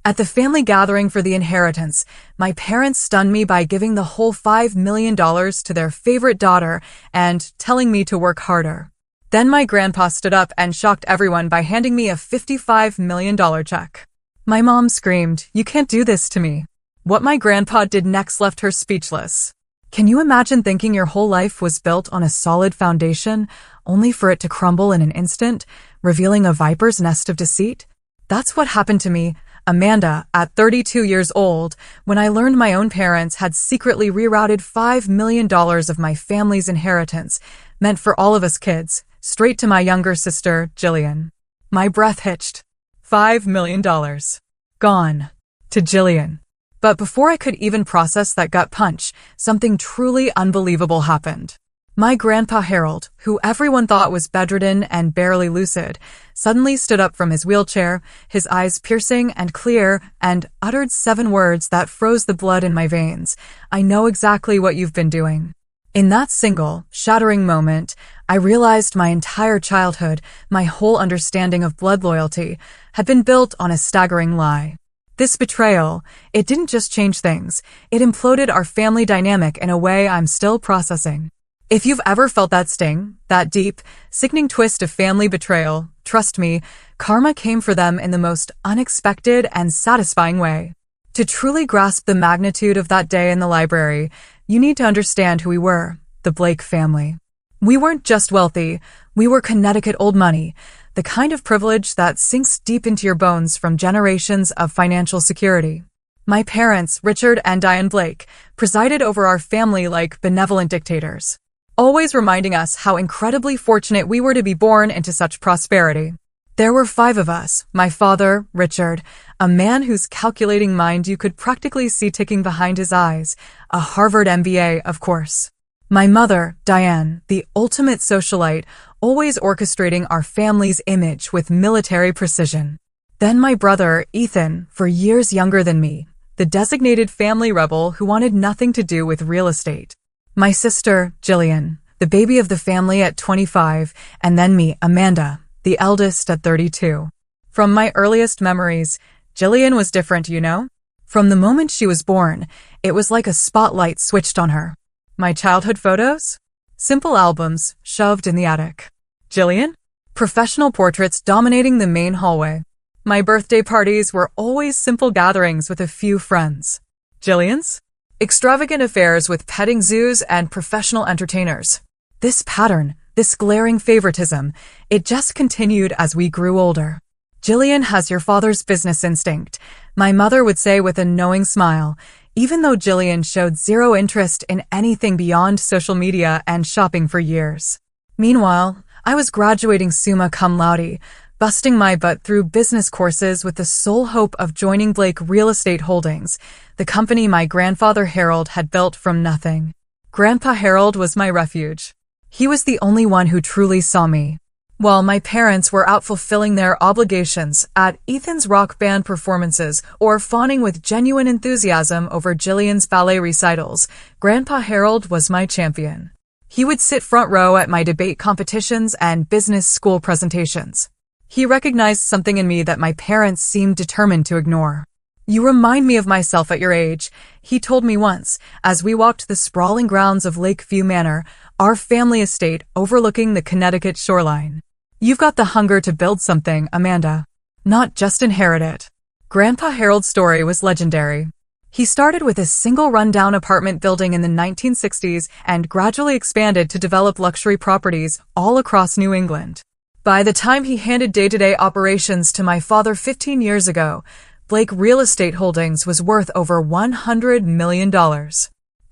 At the family gathering for the inheritance, my parents stunned me by giving the whole $5 million to their favorite daughter and telling me to work harder. Then my grandpa stood up and shocked everyone by handing me a $55 million check. My mom screamed, "You can't do this to me." What my grandpa did next left her speechless. Can you imagine thinking your whole life was built on a solid foundation, only for it to crumble in an instant, revealing a viper's nest of deceit? That's what happened to me, Amanda, at 32 years old, when I learned my own parents had secretly rerouted $5 million of my family's inheritance, meant for all of us kids, straight to my younger sister, Jillian. My breath hitched. $5 million. Gone. To Jillian. But before I could even process that gut punch, something truly unbelievable happened. My grandpa Harold, who everyone thought was bedridden and barely lucid, suddenly stood up from his wheelchair, his eyes piercing and clear, and uttered 7 words that froze the blood in my veins. "I know exactly what you've been doing." In that single, shattering moment, I realized my entire childhood, my whole understanding of blood loyalty, had been built on a staggering lie. This betrayal, it didn't just change things, it imploded our family dynamic in a way I'm still processing. If you've ever felt that sting, that deep, sickening twist of family betrayal, trust me, karma came for them in the most unexpected and satisfying way. To truly grasp the magnitude of that day in the library, you need to understand who we were, the Blake family. We weren't just wealthy, we were Connecticut old money, the kind of privilege that sinks deep into your bones from generations of financial security. My parents, Richard and Diane Blake, presided over our family like benevolent dictators, always reminding us how incredibly fortunate we were to be born into such prosperity. There were 5 of us, my father, Richard, a man whose calculating mind you could practically see ticking behind his eyes, a Harvard MBA, of course. My mother, Diane, the ultimate socialite, always orchestrating our family's image with military precision. Then my brother, Ethan, for years younger than me, the designated family rebel who wanted nothing to do with real estate. My sister, Jillian, the baby of the family at 25, and then me, Amanda, the eldest at 32. From my earliest memories, Jillian was different, you know? From the moment she was born, it was like a spotlight switched on her. My childhood photos? Simple albums shoved in the attic. Jillian? Professional portraits dominating the main hallway. My birthday parties were always simple gatherings with a few friends. Jillian's? Extravagant affairs with petting zoos and professional entertainers. This pattern, this glaring favoritism, it just continued as we grew older. Jillian has your father's business instinct, my mother would say with a knowing smile, even though Jillian showed zero interest in anything beyond social media and shopping for years. Meanwhile, I was graduating summa cum laude, busting my butt through business courses with the sole hope of joining Blake Real Estate Holdings, the company my grandfather Harold had built from nothing. Grandpa Harold was my refuge. He was the only one who truly saw me. While my parents were out fulfilling their obligations at Ethan's rock band performances or fawning with genuine enthusiasm over Jillian's ballet recitals, Grandpa Harold was my champion. He would sit front row at my debate competitions and business school presentations. He recognized something in me that my parents seemed determined to ignore. "You remind me of myself at your age," he told me once, as we walked the sprawling grounds of Lakeview Manor, our family estate overlooking the Connecticut shoreline. "You've got the hunger to build something, Amanda. Not just inherit it." Grandpa Harold's story was legendary. He started with a single rundown apartment building in the 1960s and gradually expanded to develop luxury properties all across New England. By the time he handed day-to-day operations to my father 15 years ago, Blake Real Estate Holdings was worth over $100 million.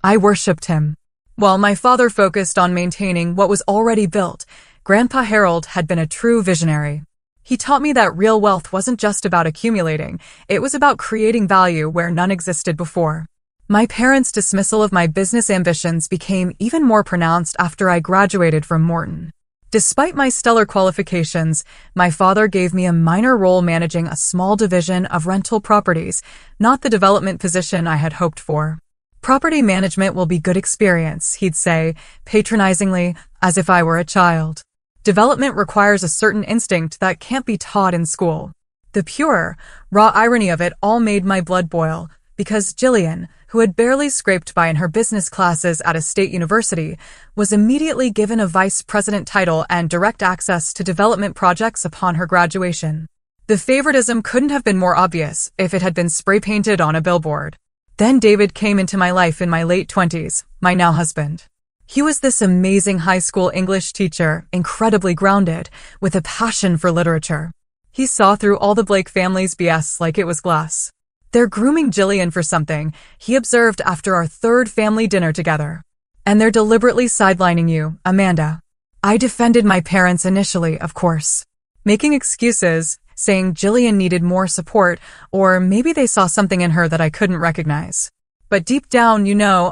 I worshipped him. While my father focused on maintaining what was already built, Grandpa Harold had been a true visionary. He taught me that real wealth wasn't just about accumulating, it was about creating value where none existed before. My parents' dismissal of my business ambitions became even more pronounced after I graduated from Morton. Despite my stellar qualifications, my father gave me a minor role managing a small division of rental properties, not the development position I had hoped for. "Property management will be good experience," he'd say, patronizingly, as if I were a child. "Development requires a certain instinct that can't be taught in school." The The pure, raw irony of it all made my blood boil, because Jillian, who had barely scraped by in her business classes at a state university, was immediately given a vice president title and direct access to development projects upon her graduation. The favoritism couldn't have been more obvious if it had been spray-painted on a billboard. Then David came into my life in my late 20s, my now husband. He was this amazing high school English teacher, incredibly grounded, with a passion for literature. He saw through all the Blake family's BS like it was glass. "They're grooming Jillian for something," he observed after our third family dinner together. "And they're deliberately sidelining you, Amanda." I defended my parents initially, of course, making excuses, saying Jillian needed more support, or maybe they saw something in her that I couldn't recognize. But deep down,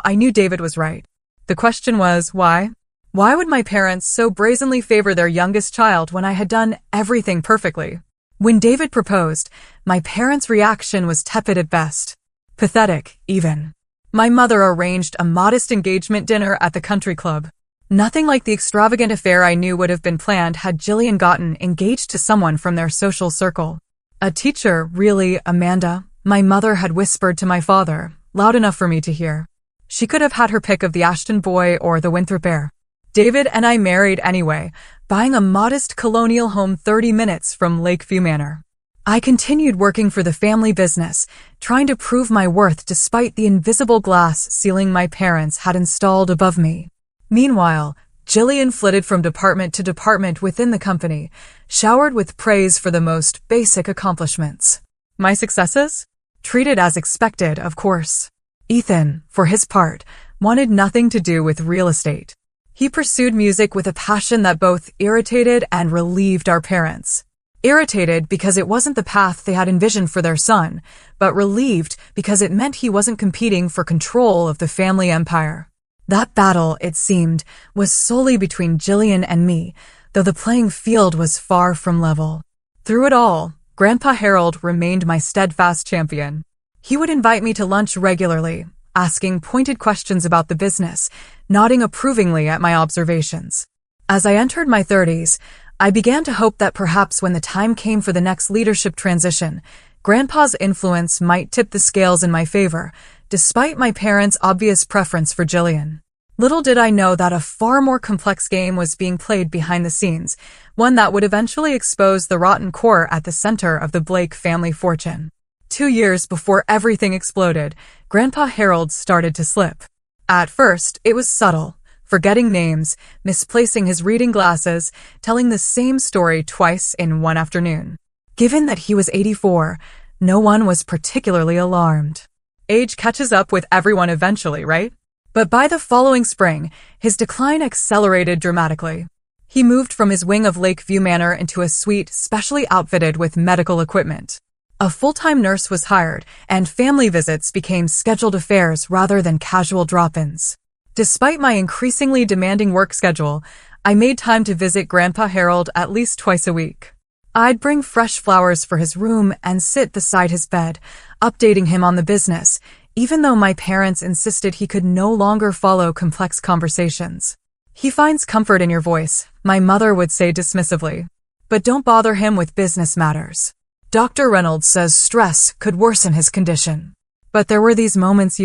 I knew David was right. The question was, why? Why would my parents so brazenly favor their youngest child when I had done everything perfectly? When David proposed, my parents' reaction was tepid at best. Pathetic, even. My mother arranged a modest engagement dinner at the country club. Nothing like the extravagant affair I knew would have been planned had Jillian gotten engaged to someone from their social circle. "A teacher, really, Amanda," my mother had whispered to my father, loud enough for me to hear. She could have had her pick of the Ashton boy or the Winthrop heir. David and I married anyway, buying a modest colonial home 30 minutes from Lakeview Manor. I continued working for the family business, trying to prove my worth despite the invisible glass ceiling my parents had installed above me. Meanwhile, Jillian flitted from department to department within the company, showered with praise for the most basic accomplishments. My successes? Treated as expected, of course. Ethan, for his part, wanted nothing to do with real estate. He pursued music with a passion that both irritated and relieved our parents. Irritated because it wasn't the path they had envisioned for their son, but relieved because it meant he wasn't competing for control of the family empire. That battle, it seemed, was solely between Jillian and me, though the playing field was far from level. Through it all, Grandpa Harold remained my steadfast champion. He would invite me to lunch regularly, asking pointed questions about the business, nodding approvingly at my observations. As I entered my 30s, I began to hope that perhaps when the time came for the next leadership transition, Grandpa's influence might tip the scales in my favor, despite my parents' obvious preference for Jillian. Little did I know that a far more complex game was being played behind the scenes, one that would eventually expose the rotten core at the center of the Blake family fortune. 2 years before everything exploded, Grandpa Harold started to slip. At first, it was subtle, forgetting names, misplacing his reading glasses, telling the same story twice in one afternoon. Given that he was 84, no one was particularly alarmed. Age catches up with everyone eventually, right? But by the following spring, his decline accelerated dramatically. He moved from his wing of Lakeview Manor into a suite specially outfitted with medical equipment. A full-time nurse was hired, and family visits became scheduled affairs rather than casual drop-ins. Despite my increasingly demanding work schedule, I made time to visit Grandpa Harold at least twice a week. I'd bring fresh flowers for his room and sit beside his bed, updating him on the business, even though my parents insisted he could no longer follow complex conversations. "He finds comfort in your voice," my mother would say dismissively. "But don't bother him with business matters. Dr. Reynolds says stress could worsen his condition." But there were these moments,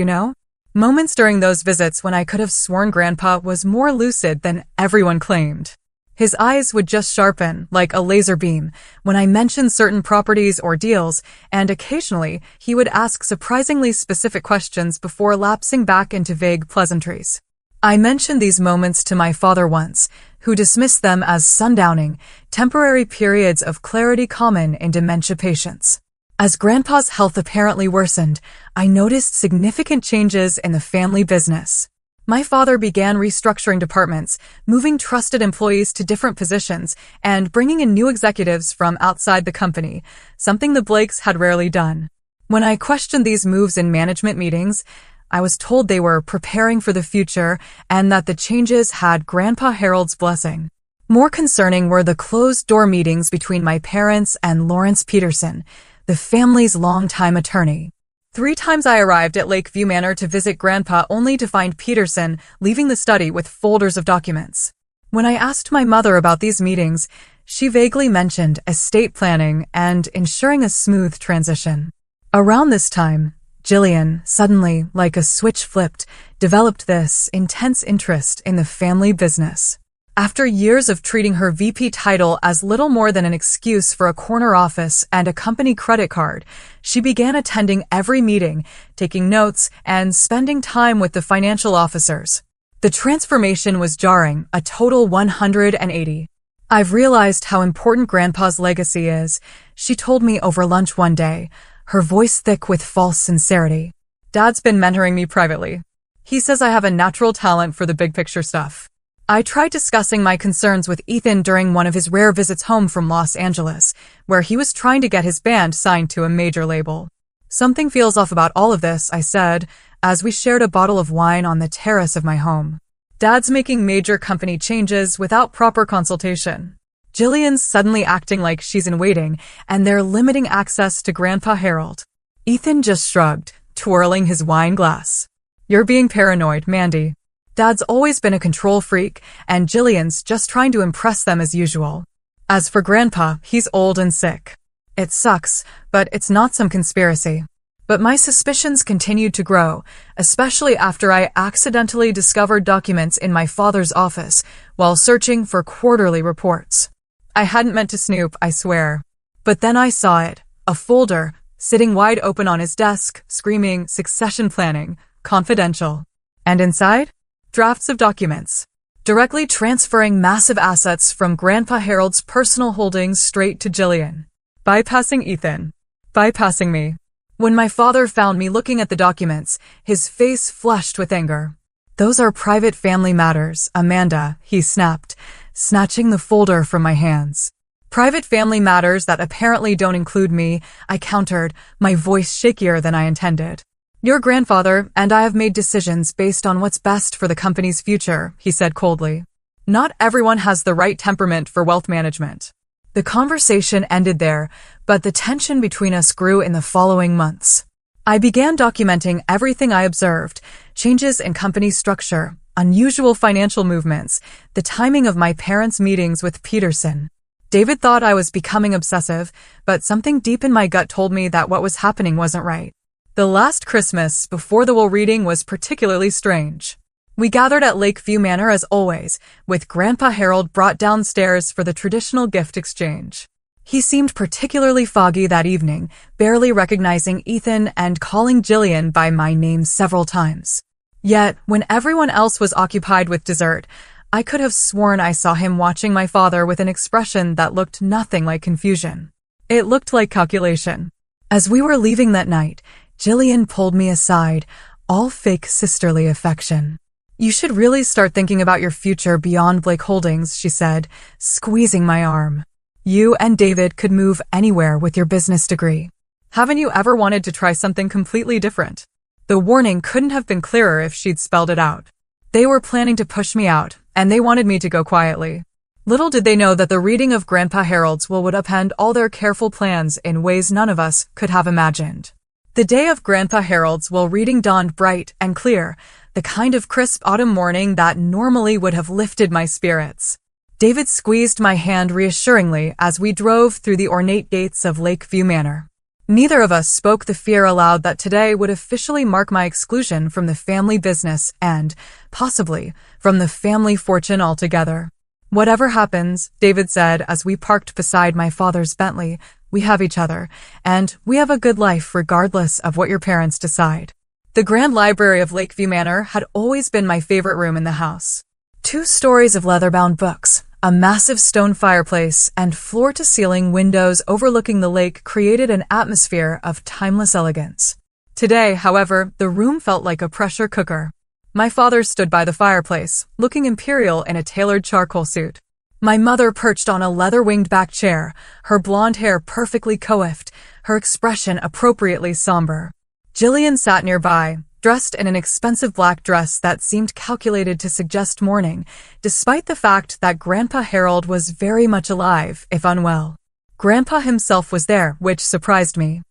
moments during those visits when I could have sworn Grandpa was more lucid than everyone claimed. His eyes would just sharpen, like a laser beam, when I mentioned certain properties or deals, and occasionally he would ask surprisingly specific questions before lapsing back into vague pleasantries. I mentioned these moments to my father once, who dismissed them as sundowning, temporary periods of clarity common in dementia patients. As Grandpa's health apparently worsened, I noticed significant changes in the family business. My father began restructuring departments, moving trusted employees to different positions, and bringing in new executives from outside the company, something the Blakes had rarely done. When I questioned these moves in management meetings, I was told they were preparing for the future and that the changes had Grandpa Harold's blessing. More concerning were the closed-door meetings between my parents and Lawrence Peterson, the family's longtime attorney. 3 times I arrived at Lakeview Manor to visit Grandpa only to find Peterson leaving the study with folders of documents. When I asked my mother about these meetings, She vaguely mentioned estate planning and ensuring a smooth transition. Around this time, Jillian, suddenly, like a switch flipped, developed this intense interest in the family business. After years of treating her VP title as little more than an excuse for a corner office and a company credit card, she began attending every meeting, taking notes, and spending time with the financial officers. The transformation was jarring, a total 180. "I've realized how important Grandpa's legacy is," she told me over lunch one day, her voice thick with false sincerity. "Dad's been mentoring me privately. He says I have a natural talent for the big picture stuff." I tried discussing my concerns with Ethan during one of his rare visits home from Los Angeles, where he was trying to get his band signed to a major label. "Something feels off about all of this," I said, as we shared a bottle of wine on the terrace of my home. "Dad's making major company changes without proper consultation. Jillian's suddenly acting like she's in waiting, and they're limiting access to Grandpa Harold." Ethan just shrugged, twirling his wine glass. "You're being paranoid, Mandy. Dad's always been a control freak, and Jillian's just trying to impress them as usual. As for Grandpa, he's old and sick. It sucks, but it's not some conspiracy." But my suspicions continued to grow, especially after I accidentally discovered documents in my father's office while searching for quarterly reports. I hadn't meant to snoop, I swear. But then I saw it, a folder, sitting wide open on his desk, screaming succession planning, confidential. And inside? Drafts of documents, directly transferring massive assets from Grandpa Harold's personal holdings straight to Jillian. Bypassing Ethan. Bypassing me. When my father found me looking at the documents, his face flushed with anger. "Those are private family matters, Amanda," he snapped, snatching the folder from my hands. "Private family matters that apparently don't include me," I countered, my voice shakier than I intended. "Your grandfather and I have made decisions based on what's best for the company's future," he said coldly. "Not everyone has the right temperament for wealth management." The conversation ended there, but the tension between us grew in the following months. I began documenting everything I observed: changes in company structure, unusual financial movements, the timing of my parents' meetings with Peterson. David thought I was becoming obsessive, but something deep in my gut told me that what was happening wasn't right. The last Christmas before the will reading was particularly strange. We gathered at Lakeview Manor as always, with Grandpa Harold brought downstairs for the traditional gift exchange. He seemed particularly foggy that evening, barely recognizing Ethan and calling Jillian by my name several times. Yet, when everyone else was occupied with dessert, I could have sworn I saw him watching my father with an expression that looked nothing like confusion. It looked like calculation. As we were leaving that night, Jillian pulled me aside, all fake sisterly affection. "You should really start thinking about your future beyond Blake Holdings," she said, squeezing my arm. "You and David could move anywhere with your business degree. Haven't you ever wanted to try something completely different?" The warning couldn't have been clearer if she'd spelled it out. They were planning to push me out, and they wanted me to go quietly. Little did they know that the reading of Grandpa Harold's will would upend all their careful plans in ways none of us could have imagined. The day of Grandpa Harold's will reading dawned bright and clear, the kind of crisp autumn morning that normally would have lifted my spirits. David squeezed my hand reassuringly as we drove through the ornate gates of Lakeview Manor. Neither of us spoke the fear aloud that today would officially mark my exclusion from the family business and, possibly, from the family fortune altogether. "Whatever happens," David said as we parked beside my father's Bentley, "we have each other, and we have a good life regardless of what your parents decide." The Grand Library of Lakeview Manor had always been my favorite room in the house. 2 stories of leather-bound books, a massive stone fireplace, and floor-to-ceiling windows overlooking the lake created an atmosphere of timeless elegance. Today, however, the room felt like a pressure cooker. My father stood by the fireplace, looking imperial in a tailored charcoal suit. My mother perched on a leather-winged back chair, her blonde hair perfectly coiffed, her expression appropriately somber. Jillian sat nearby, dressed in an expensive black dress that seemed calculated to suggest mourning, despite the fact that Grandpa Harold was very much alive, if unwell. Grandpa himself was there, which surprised me.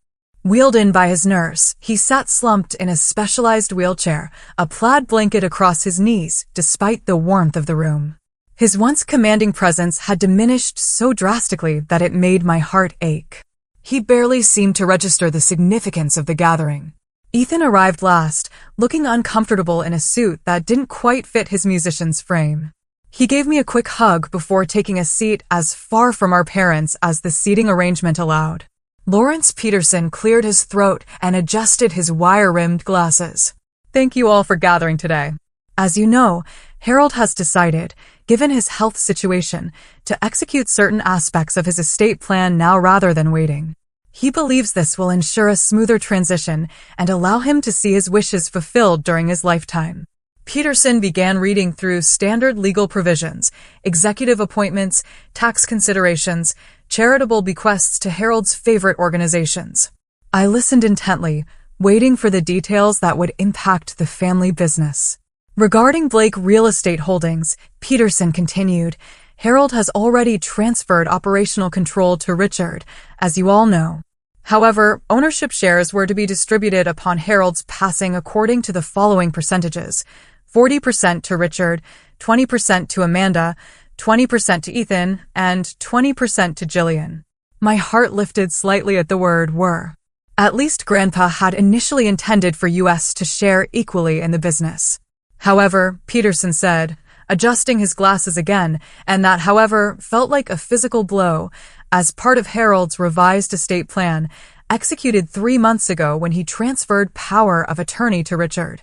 Wheeled in by his nurse, he sat slumped in a specialized wheelchair, a plaid blanket across his knees, despite the warmth of the room. His once commanding presence had diminished so drastically that it made my heart ache. He barely seemed to register the significance of the gathering. Ethan arrived last, looking uncomfortable in a suit that didn't quite fit his musician's frame. He gave me a quick hug before taking a seat as far from our parents as the seating arrangement allowed. Lawrence Peterson cleared his throat and adjusted his wire-rimmed glasses. Thank you all for gathering today. As you know, Harold has decided, given his health situation, to execute certain aspects of his estate plan now rather than waiting. He believes this will ensure a smoother transition and allow him to see his wishes fulfilled during his lifetime. Peterson began reading through standard legal provisions, executive appointments, tax considerations, charitable bequests to Harold's favorite organizations. I listened intently, waiting for the details that would impact the family business. Regarding Blake Real Estate Holdings, Peterson continued, Harold has already transferred operational control to Richard, as you all know. However, ownership shares were to be distributed upon Harold's passing according to the following percentages: 40% to Richard, 20% to Amanda, 20% to Ethan, and 20% to Jillian. My heart lifted slightly at the word were. At least Grandpa had initially intended for US to share equally in the business. However, Peterson said, adjusting his glasses again, and that, however, felt like a physical blow, as part of Harold's revised estate plan, executed 3 months ago when he transferred power of attorney to Richard.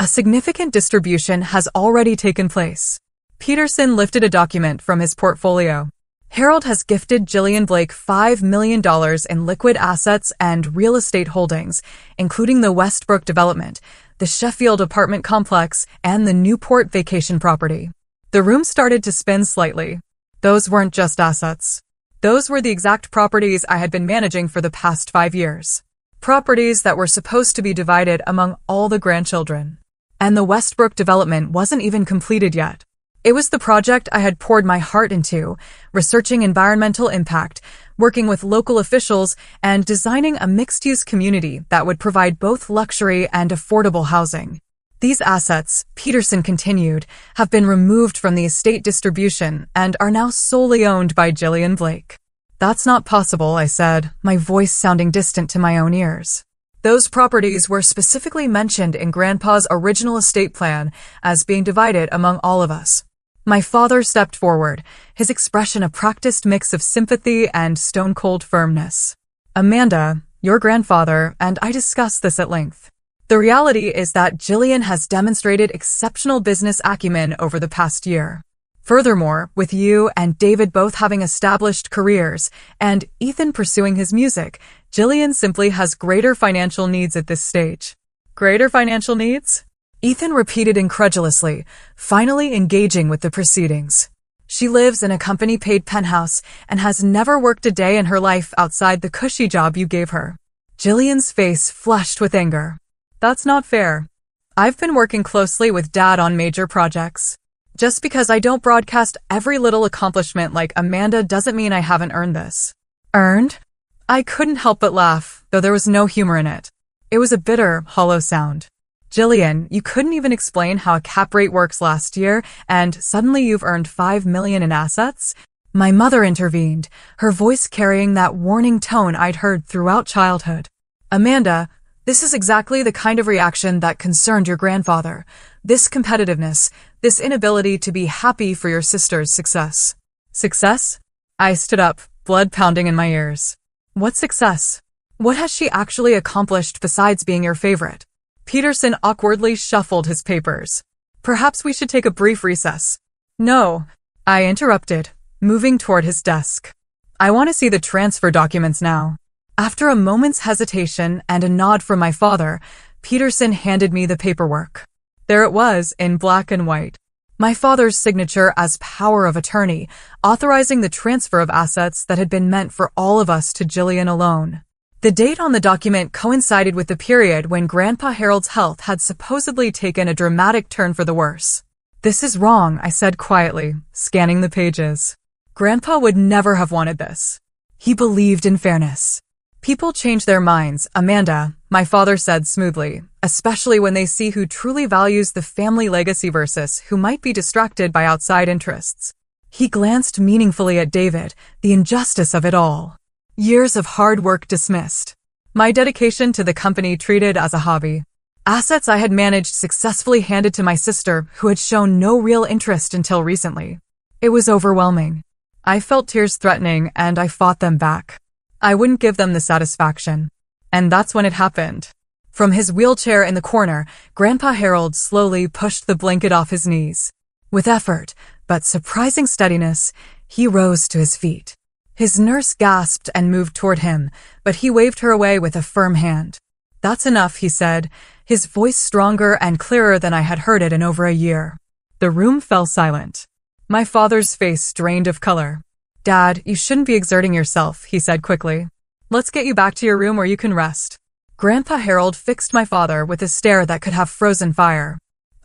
A significant distribution has already taken place. Peterson lifted a document from his portfolio. Harold has gifted Jillian Blake $5 million in liquid assets and real estate holdings, including the Westbrook development, the Sheffield apartment complex, and the Newport vacation property. The room started to spin slightly. Those weren't just assets. Those were the exact properties I had been managing for the past 5 years. Properties that were supposed to be divided among all the grandchildren. And the Westbrook development wasn't even completed yet. It was the project I had poured my heart into, researching environmental impact, working with local officials, and designing a mixed-use community that would provide both luxury and affordable housing. These assets, Peterson continued, have been removed from the estate distribution and are now solely owned by Jillian Blake. That's not possible, I said, my voice sounding distant to my own ears. Those properties were specifically mentioned in Grandpa's original estate plan as being divided among all of us. My father stepped forward, his expression a practiced mix of sympathy and stone-cold firmness. Amanda, your grandfather, and I discussed this at length. The reality is that Jillian has demonstrated exceptional business acumen over the past year. Furthermore, with you and David both having established careers, and Ethan pursuing his music, Jillian simply has greater financial needs at this stage. Greater financial needs? Ethan repeated incredulously, finally engaging with the proceedings. She lives in a company-paid penthouse and has never worked a day in her life outside the cushy job you gave her. Jillian's face flushed with anger. That's not fair. I've been working closely with Dad on major projects. Just because I don't broadcast every little accomplishment like Amanda doesn't mean I haven't earned this. Earned? I couldn't help but laugh, though there was no humor in it. It was a bitter, hollow sound. Jillian, you couldn't even explain how a cap rate works last year, and suddenly you've earned $5 million in assets? My mother intervened, her voice carrying that warning tone I'd heard throughout childhood. Amanda, this is exactly the kind of reaction that concerned your grandfather. This competitiveness, this inability to be happy for your sister's success. Success? I stood up, blood pounding in my ears. What success? What has she actually accomplished besides being your favorite? Peterson awkwardly shuffled his papers. Perhaps we should take a brief recess. No, I interrupted, moving toward his desk. I want to see the transfer documents now. After a moment's hesitation and a nod from my father, Peterson handed me the paperwork. There it was, in black and white. My father's signature as power of attorney, authorizing the transfer of assets that had been meant for all of us to Jillian alone. The date on the document coincided with the period when Grandpa Harold's health had supposedly taken a dramatic turn for the worse. This is wrong, I said quietly, scanning the pages. Grandpa would never have wanted this. He believed in fairness. People change their minds, Amanda. my father said smoothly, especially when they see who truly values the family legacy versus who might be distracted by outside interests. He glanced meaningfully at David, the injustice of it all. Years of hard work dismissed. My dedication to the company treated as a hobby. Assets I had managed successfully handed to my sister, who had shown no real interest until recently. It was overwhelming. I felt tears threatening, and I fought them back. I wouldn't give them the satisfaction. And that's when it happened. From his wheelchair in the corner, Grandpa Harold slowly pushed the blanket off his knees. With effort, but surprising steadiness, he rose to his feet. His nurse gasped and moved toward him, but he waved her away with a firm hand. "That's enough," he said, his voice stronger and clearer than I had heard it in over a year. The room fell silent. My father's face drained of color. "Dad, you shouldn't be exerting yourself," he said quickly. "Let's get you back to your room where you can rest." Grandpa Harold fixed my father with a stare that could have frozen fire.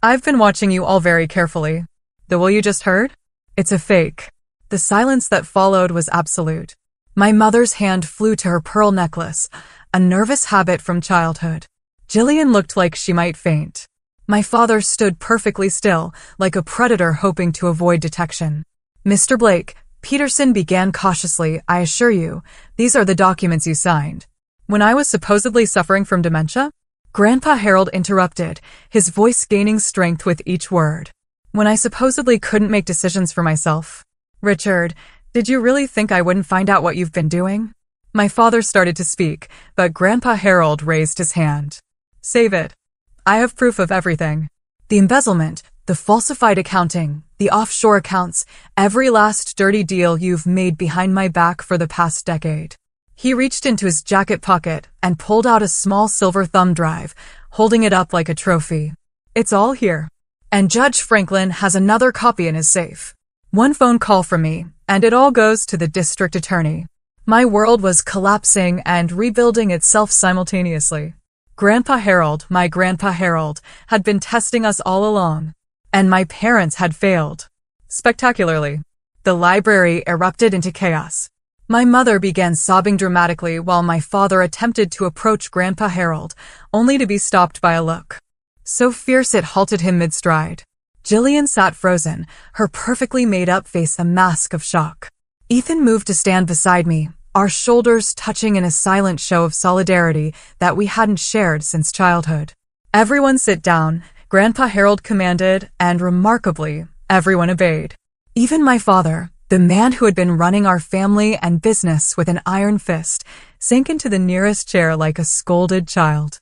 "I've been watching you all very carefully. The will you just heard? It's a fake." The silence that followed was absolute. My mother's hand flew to her pearl necklace, a nervous habit from childhood. Jillian looked like she might faint. My father stood perfectly still, like a predator hoping to avoid detection. "Mr. Blake," Peterson began cautiously, "I assure you, these are the documents you signed." "When I was supposedly suffering from dementia?" Grandpa Harold interrupted, his voice gaining strength with each word. "When I supposedly couldn't make decisions for myself." "Richard, did you really think I wouldn't find out what you've been doing?" My father started to speak, but Grandpa Harold raised his hand. "Save it. I have proof of everything. The embezzlement, the falsified accounting, the offshore accounts, every last dirty deal you've made behind my back for the past decade." He reached into his jacket pocket and pulled out a small silver thumb drive, holding it up like a trophy. "It's all here. And Judge Franklin has another copy in his safe. One phone call from me, and it all goes to the district attorney." My world was collapsing and rebuilding itself simultaneously. My Grandpa Harold, had been testing us all along. And my parents had failed. Spectacularly. The library erupted into chaos. My mother began sobbing dramatically while my father attempted to approach Grandpa Harold, only to be stopped by a look so fierce it halted him mid-stride. Jillian sat frozen, her perfectly made-up face a mask of shock. Ethan moved to stand beside me, our shoulders touching in a silent show of solidarity that we hadn't shared since childhood. "Everyone sit down," Grandpa Harold commanded, and remarkably, everyone obeyed. Even my father, the man who had been running our family and business with an iron fist, sank into the nearest chair like a scolded child.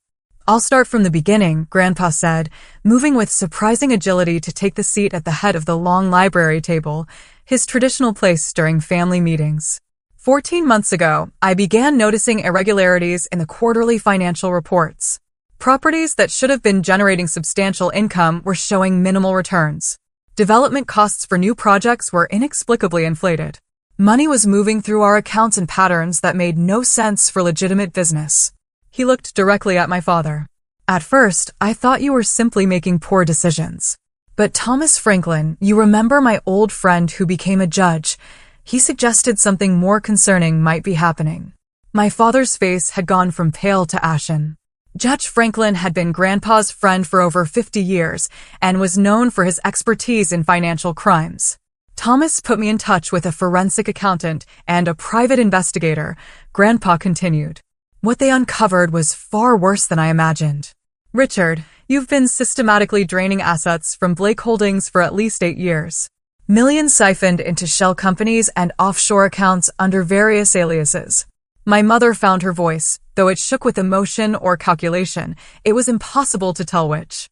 "I'll start from the beginning," Grandpa said, moving with surprising agility to take the seat at the head of the long library table, his traditional place during family meetings. 14 months ago, I began noticing irregularities in the quarterly financial reports. Properties that should have been generating substantial income were showing minimal returns. Development costs for new projects were inexplicably inflated. Money was moving through our accounts in patterns that made no sense for legitimate business. He looked directly at my father. "At first, I thought you were simply making poor decisions. But Thomas Franklin, you remember my old friend who became a judge, he suggested something more concerning might be happening." My father's face had gone from pale to ashen. Judge Franklin had been Grandpa's friend for over 50 years and was known for his expertise in financial crimes. "Thomas put me in touch with a forensic accountant and a private investigator," Grandpa continued. "What they uncovered was far worse than I imagined. Richard, you've been systematically draining assets from Blake Holdings for at least 8 years. Millions siphoned into shell companies and offshore accounts under various aliases." My mother found her voice, though it shook with emotion or calculation. It was impossible to tell which.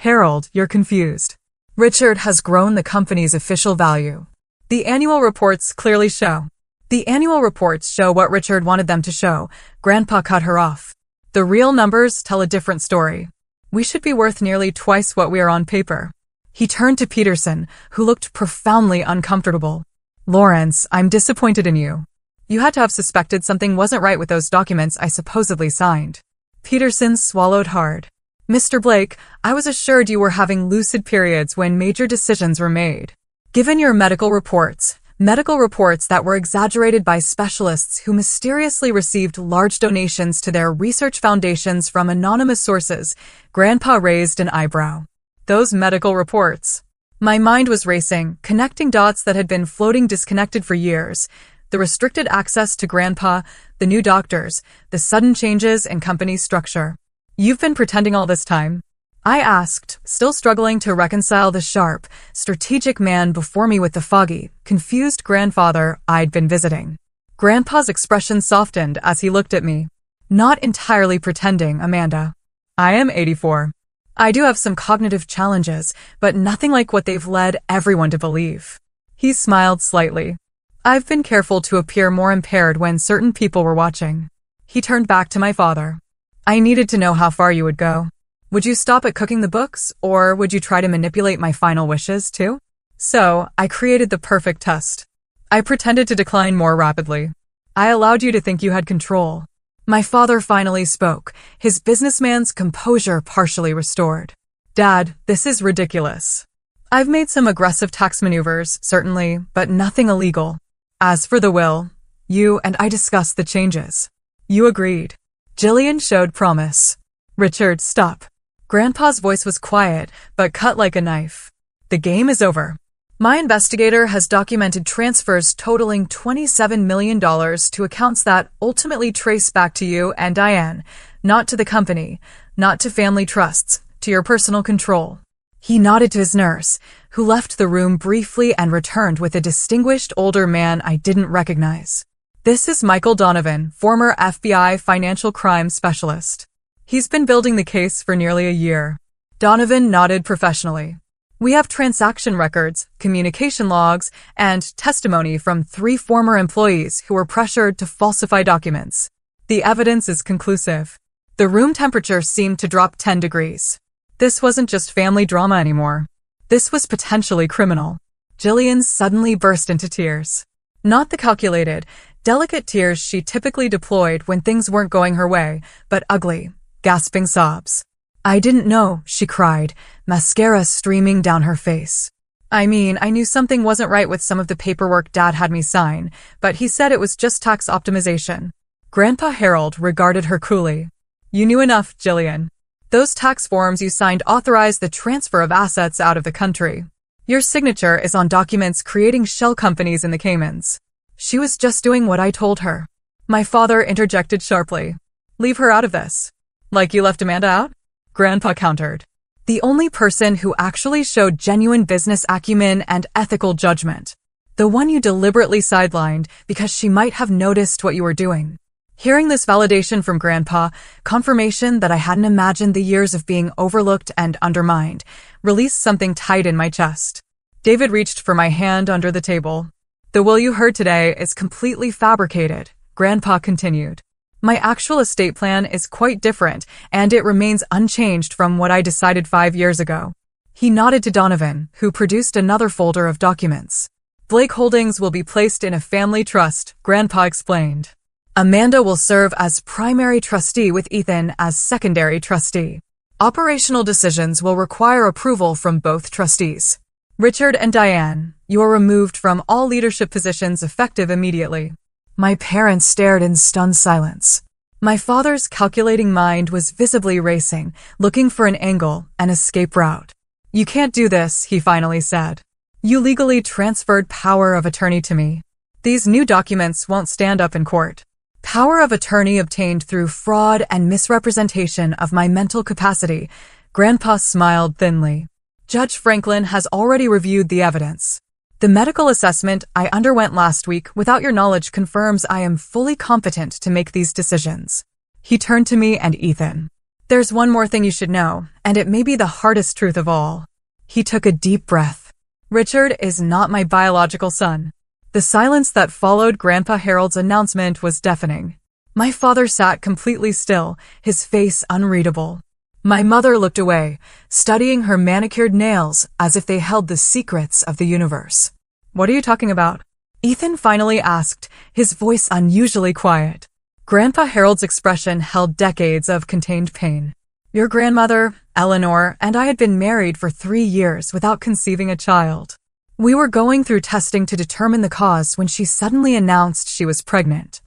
"Harold, you're confused. Richard has grown the company's official value. The annual reports clearly show." "The annual reports show what Richard wanted them to show," Grandpa cut her off. "The real numbers tell a different story. We should be worth nearly twice what we are on paper." He turned to Peterson, who looked profoundly uncomfortable. "Lawrence, I'm disappointed in you. You had to have suspected something wasn't right with those documents I supposedly signed." Peterson swallowed hard. "Mr. Blake, I was assured you were having lucid periods when major decisions were made. Given your medical reports, medical reports that were exaggerated by specialists who mysteriously received large donations to their research foundations from anonymous sources. Grandpa raised an eyebrow. Those medical reports. My mind was racing, connecting dots that had been floating disconnected for years. The restricted access to Grandpa, the new doctors, the sudden changes in company structure. You've been pretending all this time? I asked, still struggling to reconcile the sharp, strategic man before me with the foggy, confused grandfather I'd been visiting. Grandpa's expression softened as he looked at me. Not entirely pretending, Amanda. I am 84. I do have some cognitive challenges, but nothing like what they've led everyone to believe. He smiled slightly. I've been careful to appear more impaired when certain people were watching. He turned back to my father. I needed to know how far you would go. Would you stop at cooking the books, or would you try to manipulate my final wishes, too? So, I created the perfect test. I pretended to decline more rapidly. I allowed you to think you had control. My father finally spoke, his businessman's composure partially restored. Dad, this is ridiculous. I've made some aggressive tax maneuvers, certainly, but nothing illegal. As for the will, you and I discussed the changes. You agreed. Jillian showed promise. Richard, stop. Grandpa's voice was quiet, but cut like a knife. The game is over. My investigator has documented transfers totaling $27 million to accounts that ultimately trace back to you and Diane, not to the company, not to family trusts, to your personal control. He nodded to his nurse, who left the room briefly and returned with a distinguished older man I didn't recognize. This is Michael Donovan, former FBI financial crime specialist. He's been building the case for nearly a year. Donovan nodded professionally. We have transaction records, communication logs, and testimony from 3 former employees who were pressured to falsify documents. The evidence is conclusive. The room temperature seemed to drop 10 degrees. This wasn't just family drama anymore. This was potentially criminal. Jillian suddenly burst into tears. Not the calculated, delicate tears she typically deployed when things weren't going her way, but ugly, gasping sobs. I didn't know, she cried, mascara streaming down her face. I mean, I knew something wasn't right with some of the paperwork Dad had me sign, but he said it was just tax optimization. Grandpa Harold regarded her coolly. You knew enough, Jillian. Those tax forms you signed authorized the transfer of assets out of the country. Your signature is on documents creating shell companies in the Caymans. She was just doing what I told her. My father interjected sharply. Leave her out of this. Like you left Amanda out? Grandpa countered. The only person who actually showed genuine business acumen and ethical judgment. The one you deliberately sidelined because she might have noticed what you were doing. Hearing this validation from Grandpa, confirmation that I hadn't imagined the years of being overlooked and undermined, released something tight in my chest. David reached for my hand under the table. The will you heard today is completely fabricated, Grandpa continued. My actual estate plan is quite different, and it remains unchanged from what I decided 5 years ago. He nodded to Donovan, who produced another folder of documents. Blake Holdings will be placed in a family trust, Grandpa explained. Amanda will serve as primary trustee with Ethan as secondary trustee. Operational decisions will require approval from both trustees. Richard and Diane, you are removed from all leadership positions effective immediately. My parents stared in stunned silence. My father's calculating mind was visibly racing, looking for an angle, an escape route. You can't do this, he finally said. You legally transferred power of attorney to me. These new documents won't stand up in court. Power of attorney obtained through fraud and misrepresentation of my mental capacity. Grandpa smiled thinly. Judge Franklin has already reviewed the evidence. The medical assessment I underwent last week without your knowledge confirms I am fully competent to make these decisions. He turned to me and Ethan. There's one more thing you should know, and it may be the hardest truth of all. He took a deep breath. Richard is not my biological son. The silence that followed Grandpa Harold's announcement was deafening. My father sat completely still, his face unreadable. My mother looked away, studying her manicured nails as if they held the secrets of the universe. What are you talking about? Ethan finally asked, his voice unusually quiet. Grandpa Harold's expression held decades of contained pain. Your grandmother, Eleanor, and I had been married for 3 years without conceiving a child. We were going through testing to determine the cause when she suddenly announced she was pregnant.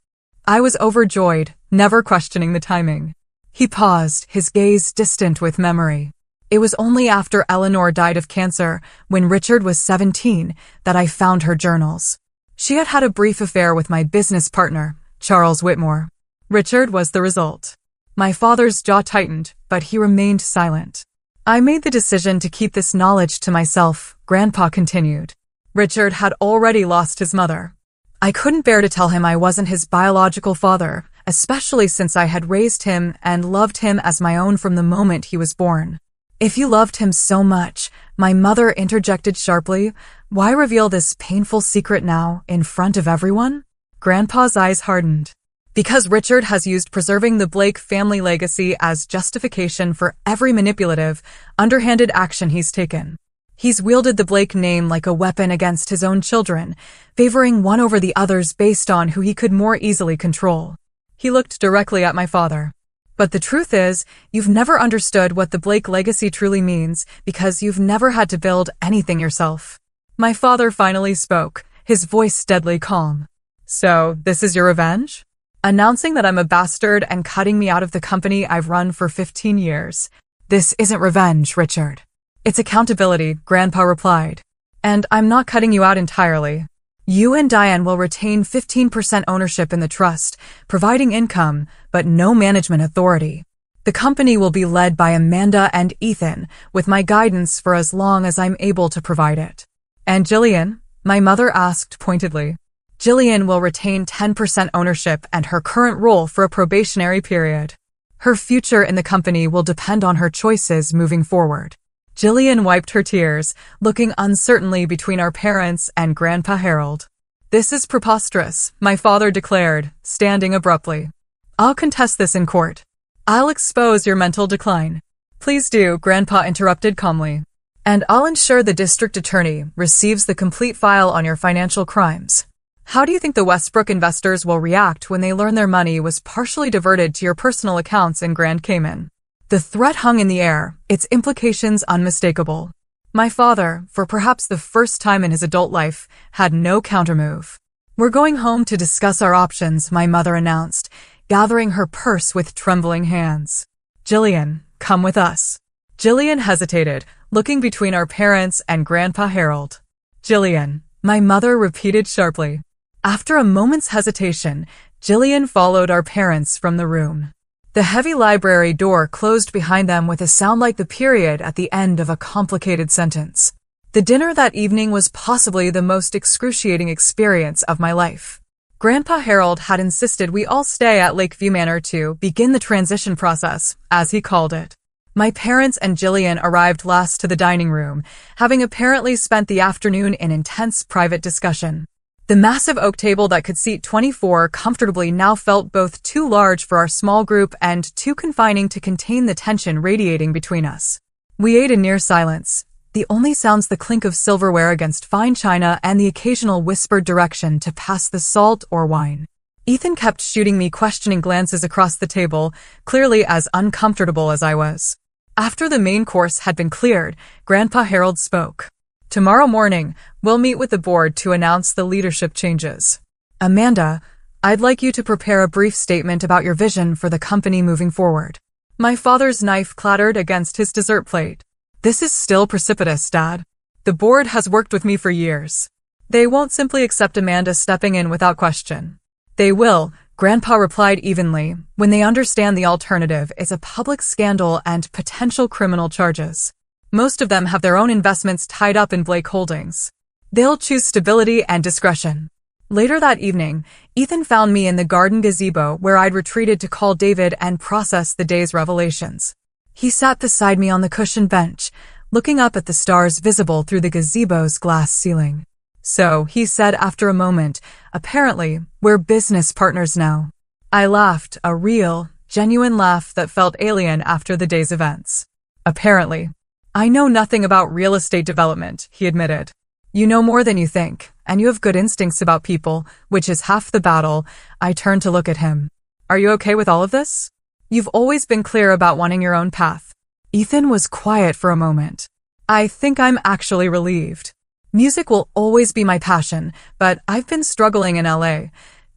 I was overjoyed, never questioning the timing. He paused, his gaze distant with memory. It was only after Eleanor died of cancer, when Richard was 17, that I found her journals. She had had a brief affair with my business partner, Charles Whitmore. Richard was the result. My father's jaw tightened, but he remained silent. I made the decision to keep this knowledge to myself, Grandpa continued. Richard had already lost his mother. I couldn't bear to tell him I wasn't his biological father, especially since I had raised him and loved him as my own from the moment he was born. If you loved him so much, my mother interjected sharply, why reveal this painful secret now, in front of everyone? Grandpa's eyes hardened. Because Richard has used preserving the Blake family legacy as justification for every manipulative, underhanded action he's taken. He's wielded the Blake name like a weapon against his own children, favoring one over the others based on who he could more easily control. He looked directly at my father. But the truth is, you've never understood what the Blake legacy truly means because you've never had to build anything yourself. My father finally spoke, his voice deadly calm. So, this is your revenge? Announcing that I'm a bastard and cutting me out of the company I've run for 15 years. This isn't revenge, Richard. It's accountability, Grandpa replied. And I'm not cutting you out entirely. You and Diane will retain 15% ownership in the trust, providing income, but no management authority. The company will be led by Amanda and Ethan, with my guidance for as long as I'm able to provide it. And Jillian? My mother asked pointedly. Jillian will retain 10% ownership and her current role for a probationary period. Her future in the company will depend on her choices moving forward. Jillian wiped her tears, looking uncertainly between our parents and Grandpa Harold. This is preposterous, my father declared, standing abruptly. I'll contest this in court. I'll expose your mental decline. Please do, Grandpa interrupted calmly. And I'll ensure the district attorney receives the complete file on your financial crimes. How do you think the Westbrook investors will react when they learn their money was partially diverted to your personal accounts in Grand Cayman? The threat hung in the air, its implications unmistakable. My father, for perhaps the first time in his adult life, had no countermove. We're going home to discuss our options, my mother announced, gathering her purse with trembling hands. Jillian, come with us. Jillian hesitated, looking between our parents and Grandpa Harold. Jillian, my mother repeated sharply. After a moment's hesitation, Jillian followed our parents from the room. The heavy library door closed behind them with a sound like the period at the end of a complicated sentence. The dinner that evening was possibly the most excruciating experience of my life. Grandpa Harold had insisted we all stay at Lakeview Manor to begin the transition process, as he called it. My parents and Jillian arrived last to the dining room, having apparently spent the afternoon in intense private discussion. The massive oak table that could seat 24 comfortably now felt both too large for our small group and too confining to contain the tension radiating between us. We ate in near silence, the only sounds the clink of silverware against fine china and the occasional whispered direction to pass the salt or wine. Ethan kept shooting me questioning glances across the table, clearly as uncomfortable as I was. After the main course had been cleared, Grandpa Harold spoke. Tomorrow morning, we'll meet with the board to announce the leadership changes. Amanda, I'd like you to prepare a brief statement about your vision for the company moving forward. My father's knife clattered against his dessert plate. This is still precipitous, Dad. The board has worked with me for years. They won't simply accept Amanda stepping in without question. They will, Grandpa replied evenly, when they understand the alternative is a public scandal and potential criminal charges. Most of them have their own investments tied up in Blake Holdings. They'll choose stability and discretion. Later that evening, Ethan found me in the garden gazebo where I'd retreated to call David and process the day's revelations. He sat beside me on the cushioned bench, looking up at the stars visible through the gazebo's glass ceiling. So, he said after a moment, apparently, we're business partners now. I laughed, a real, genuine laugh that felt alien after the day's events. Apparently. I know nothing about real estate development, he admitted. You know more than you think, and you have good instincts about people, which is half the battle. I turned to look at him. Are you okay with all of this? You've always been clear about wanting your own path. Ethan was quiet for a moment. I think I'm actually relieved. Music will always be my passion, but I've been struggling in LA.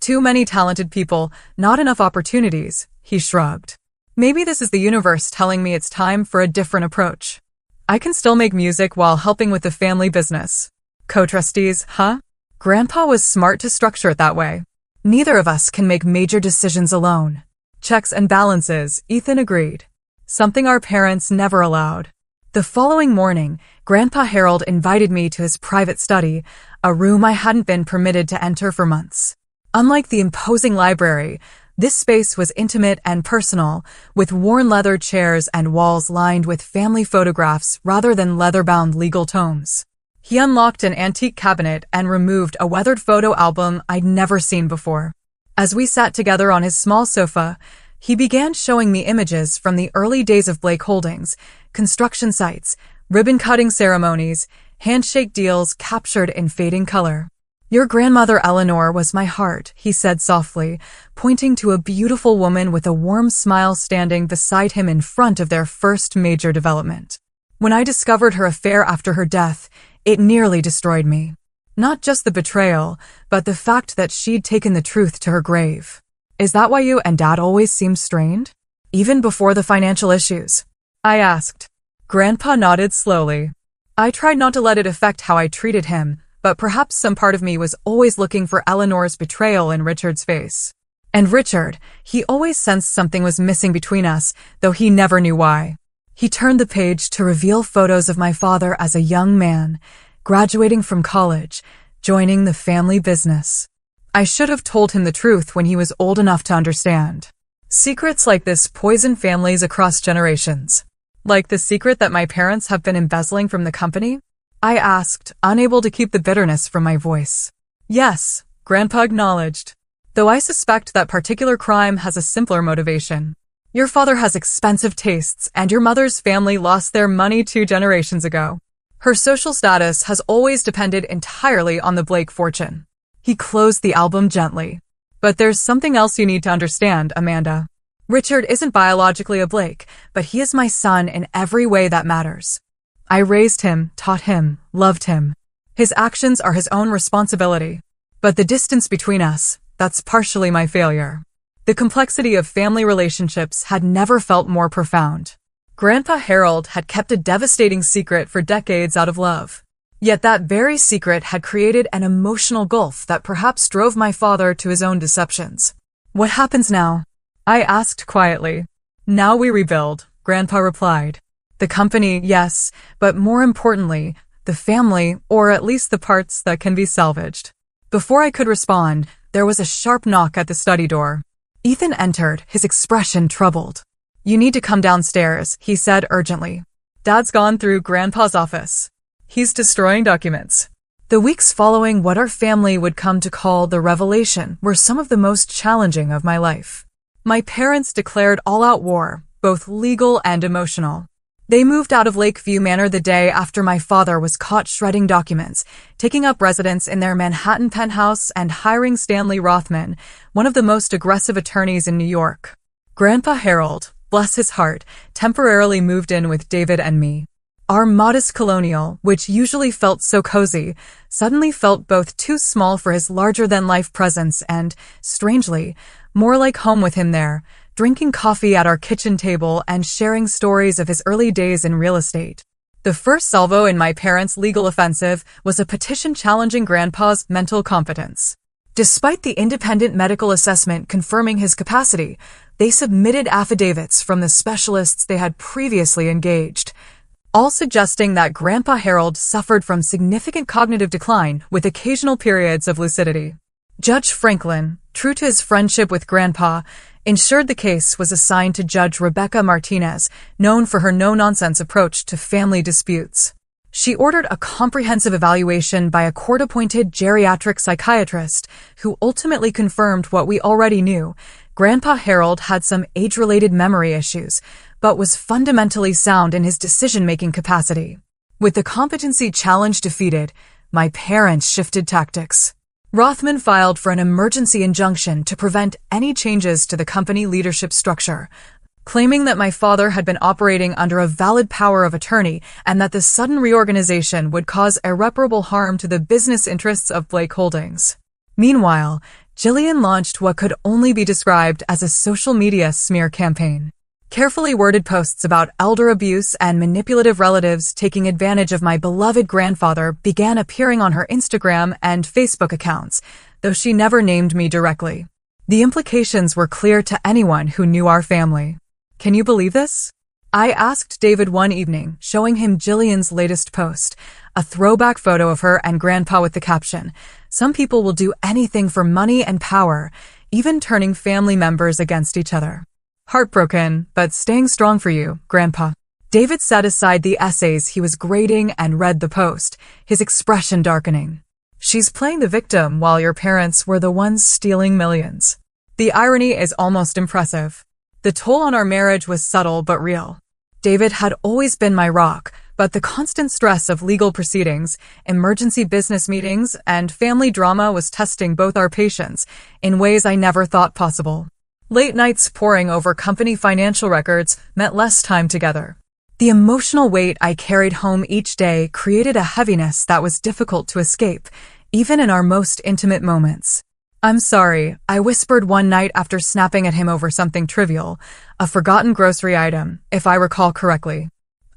Too many talented people, not enough opportunities, he shrugged. Maybe this is the universe telling me it's time for a different approach. I can still make music while helping with the family business. Co-trustees, huh? Grandpa was smart to structure it that way. Neither of us can make major decisions alone. Checks and balances, Ethan agreed. Something our parents never allowed. The following morning, Grandpa Harold invited me to his private study, a room I hadn't been permitted to enter for months. Unlike the imposing library, this space was intimate and personal, with worn leather chairs and walls lined with family photographs rather than leather-bound legal tomes. He unlocked an antique cabinet and removed a weathered photo album I'd never seen before. As we sat together on his small sofa, he began showing me images from the early days of Blake Holdings, construction sites, ribbon-cutting ceremonies, handshake deals captured in fading color. Your grandmother Eleanor was my heart, he said softly, pointing to a beautiful woman with a warm smile standing beside him in front of their first major development. When I discovered her affair after her death, it nearly destroyed me. Not just the betrayal, but the fact that she'd taken the truth to her grave. Is that why you and Dad always seemed strained? Even before the financial issues? I asked. Grandpa nodded slowly. I tried not to let it affect how I treated him, but perhaps some part of me was always looking for Eleanor's betrayal in Richard's face. And Richard, he always sensed something was missing between us, though he never knew why. He turned the page to reveal photos of my father as a young man, graduating from college, joining the family business. I should have told him the truth when he was old enough to understand. Secrets like this poison families across generations. Like the secret that my parents have been embezzling from the company? I asked, unable to keep the bitterness from my voice. Yes, Grandpa acknowledged. Though I suspect that particular crime has a simpler motivation. Your father has expensive tastes, and your mother's family lost their money 2 generations ago. Her social status has always depended entirely on the Blake fortune. He closed the album gently. But there's something else you need to understand, Amanda. Richard isn't biologically a Blake, but he is my son in every way that matters. I raised him, taught him, loved him. His actions are his own responsibility. But the distance between us, that's partially my failure. The complexity of family relationships had never felt more profound. Grandpa Harold had kept a devastating secret for decades out of love. Yet that very secret had created an emotional gulf that perhaps drove my father to his own deceptions. What happens now? I asked quietly. Now we rebuild, Grandpa replied. The company, yes, but more importantly, the family, or at least the parts that can be salvaged. Before I could respond, there was a sharp knock at the study door. Ethan entered, his expression troubled. You need to come downstairs, he said urgently. Dad's gone through Grandpa's office. He's destroying documents. The weeks following what our family would come to call the revelation were some of the most challenging of my life. My parents declared all-out war, both legal and emotional. They moved out of Lakeview Manor the day after my father was caught shredding documents, taking up residence in their Manhattan penthouse and hiring Stanley Rothman, one of the most aggressive attorneys in New York. Grandpa Harold, bless his heart, temporarily moved in with David and me. Our modest colonial, which usually felt so cozy, suddenly felt both too small for his larger-than-life presence and, strangely, more like home with him there, drinking coffee at our kitchen table and sharing stories of his early days in real estate. The first salvo in my parents' legal offensive was a petition challenging Grandpa's mental competence. Despite the independent medical assessment confirming his capacity, they submitted affidavits from the specialists they had previously engaged, all suggesting that Grandpa Harold suffered from significant cognitive decline with occasional periods of lucidity. Judge Franklin, true to his friendship with Grandpa, ensured the case was assigned to Judge Rebecca Martinez, known for her no-nonsense approach to family disputes. She ordered a comprehensive evaluation by a court-appointed geriatric psychiatrist who ultimately confirmed what we already knew. Grandpa Harold had some age-related memory issues, but was fundamentally sound in his decision-making capacity. With the competency challenge defeated, my parents shifted tactics. Rothman filed for an emergency injunction to prevent any changes to the company leadership structure, claiming that my father had been operating under a valid power of attorney and that the sudden reorganization would cause irreparable harm to the business interests of Blake Holdings. Meanwhile, Jillian launched what could only be described as a social media smear campaign. Carefully worded posts about elder abuse and manipulative relatives taking advantage of my beloved grandfather began appearing on her Instagram and Facebook accounts, though she never named me directly. The implications were clear to anyone who knew our family. Can you believe this? I asked David one evening, showing him Jillian's latest post, a throwback photo of her and Grandpa with the caption, "Some people will do anything for money and power, even turning family members against each other. Heartbroken, but staying strong for you, Grandpa." David set aside the essays he was grading and read the post, his expression darkening. "She's playing the victim while your parents were the ones stealing millions." The irony is almost impressive. The toll on our marriage was subtle but real. David had always been my rock, but the constant stress of legal proceedings, emergency business meetings, and family drama was testing both our patience in ways I never thought possible. Late nights poring over company financial records meant less time together. The emotional weight I carried home each day created a heaviness that was difficult to escape, even in our most intimate moments. "I'm sorry," I whispered one night after snapping at him over something trivial, a forgotten grocery item, if I recall correctly.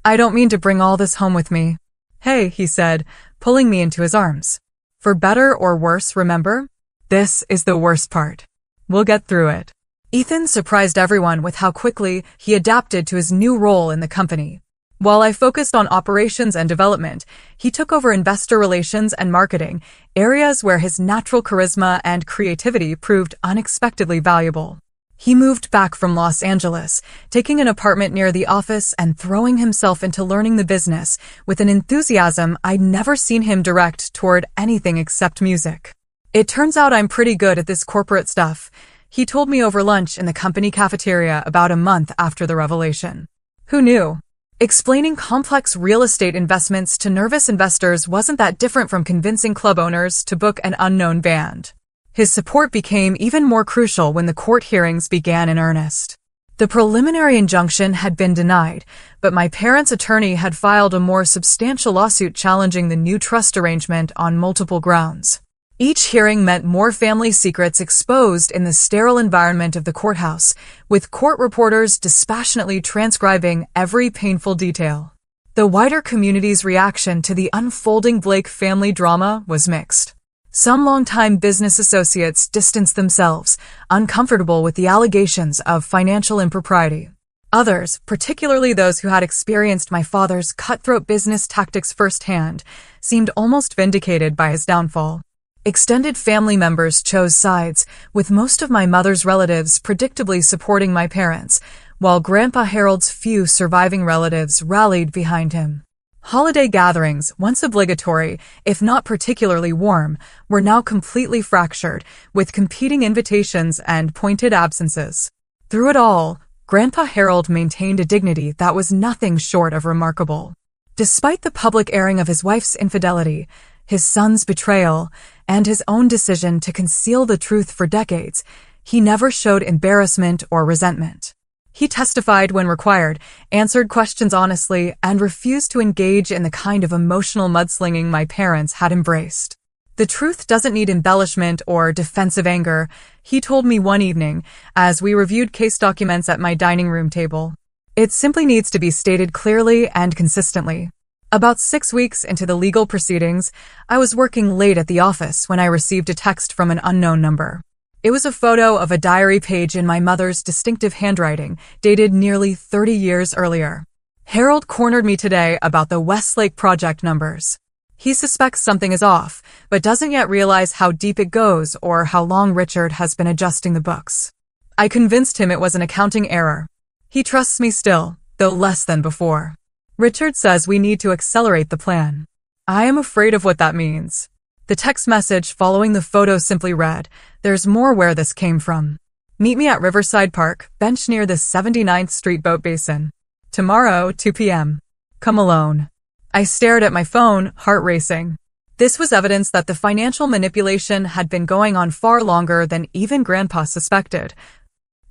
"I don't mean to bring all this home with me." "Hey," he said, pulling me into his arms. "For better or worse, remember? This is the worst part. We'll get through it." Ethan surprised everyone with how quickly he adapted to his new role in the company. While I focused on operations and development, he took over investor relations and marketing, areas where his natural charisma and creativity proved unexpectedly valuable. He moved back from Los Angeles, taking an apartment near the office and throwing himself into learning the business with an enthusiasm I'd never seen him direct toward anything except music. "It turns out I'm pretty good at this corporate stuff," he told me over lunch in the company cafeteria about a month after the revelation. Who knew? Explaining complex real estate investments to nervous investors wasn't that different from convincing club owners to book an unknown band. His support became even more crucial when the court hearings began in earnest. The preliminary injunction had been denied, but my parents' attorney had filed a more substantial lawsuit challenging the new trust arrangement on multiple grounds. Each hearing meant more family secrets exposed in the sterile environment of the courthouse, with court reporters dispassionately transcribing every painful detail. The wider community's reaction to the unfolding Blake family drama was mixed. Some longtime business associates distanced themselves, uncomfortable with the allegations of financial impropriety. Others, particularly those who had experienced my father's cutthroat business tactics firsthand, seemed almost vindicated by his downfall. Extended family members chose sides, with most of my mother's relatives predictably supporting my parents, while Grandpa Harold's few surviving relatives rallied behind him. Holiday gatherings, once obligatory, if not particularly warm, were now completely fractured, with competing invitations and pointed absences. Through it all, Grandpa Harold maintained a dignity that was nothing short of remarkable. Despite the public airing of his wife's infidelity, his son's betrayal, and his own decision to conceal the truth for decades, he never showed embarrassment or resentment. He testified when required, answered questions honestly, and refused to engage in the kind of emotional mudslinging my parents had embraced. "The truth doesn't need embellishment or defensive anger," he told me one evening as we reviewed case documents at my dining room table. "It simply needs to be stated clearly and consistently." About 6 weeks into the legal proceedings, I was working late at the office when I received a text from an unknown number. It was a photo of a diary page in my mother's distinctive handwriting, dated nearly 30 years earlier. "Harold cornered me today about the Westlake project numbers. He suspects something is off, but doesn't yet realize how deep it goes or how long Richard has been adjusting the books. I convinced him it was an accounting error. He trusts me still, though less than before. Richard says we need to accelerate the plan. I am afraid of what that means." The text message following the photo simply read, "There's more where this came from. Meet me at Riverside Park, bench near the 79th Street Boat Basin. Tomorrow, 2 p.m. Come alone." I stared at my phone, heart racing. This was evidence that the financial manipulation had been going on far longer than even Grandpa suspected.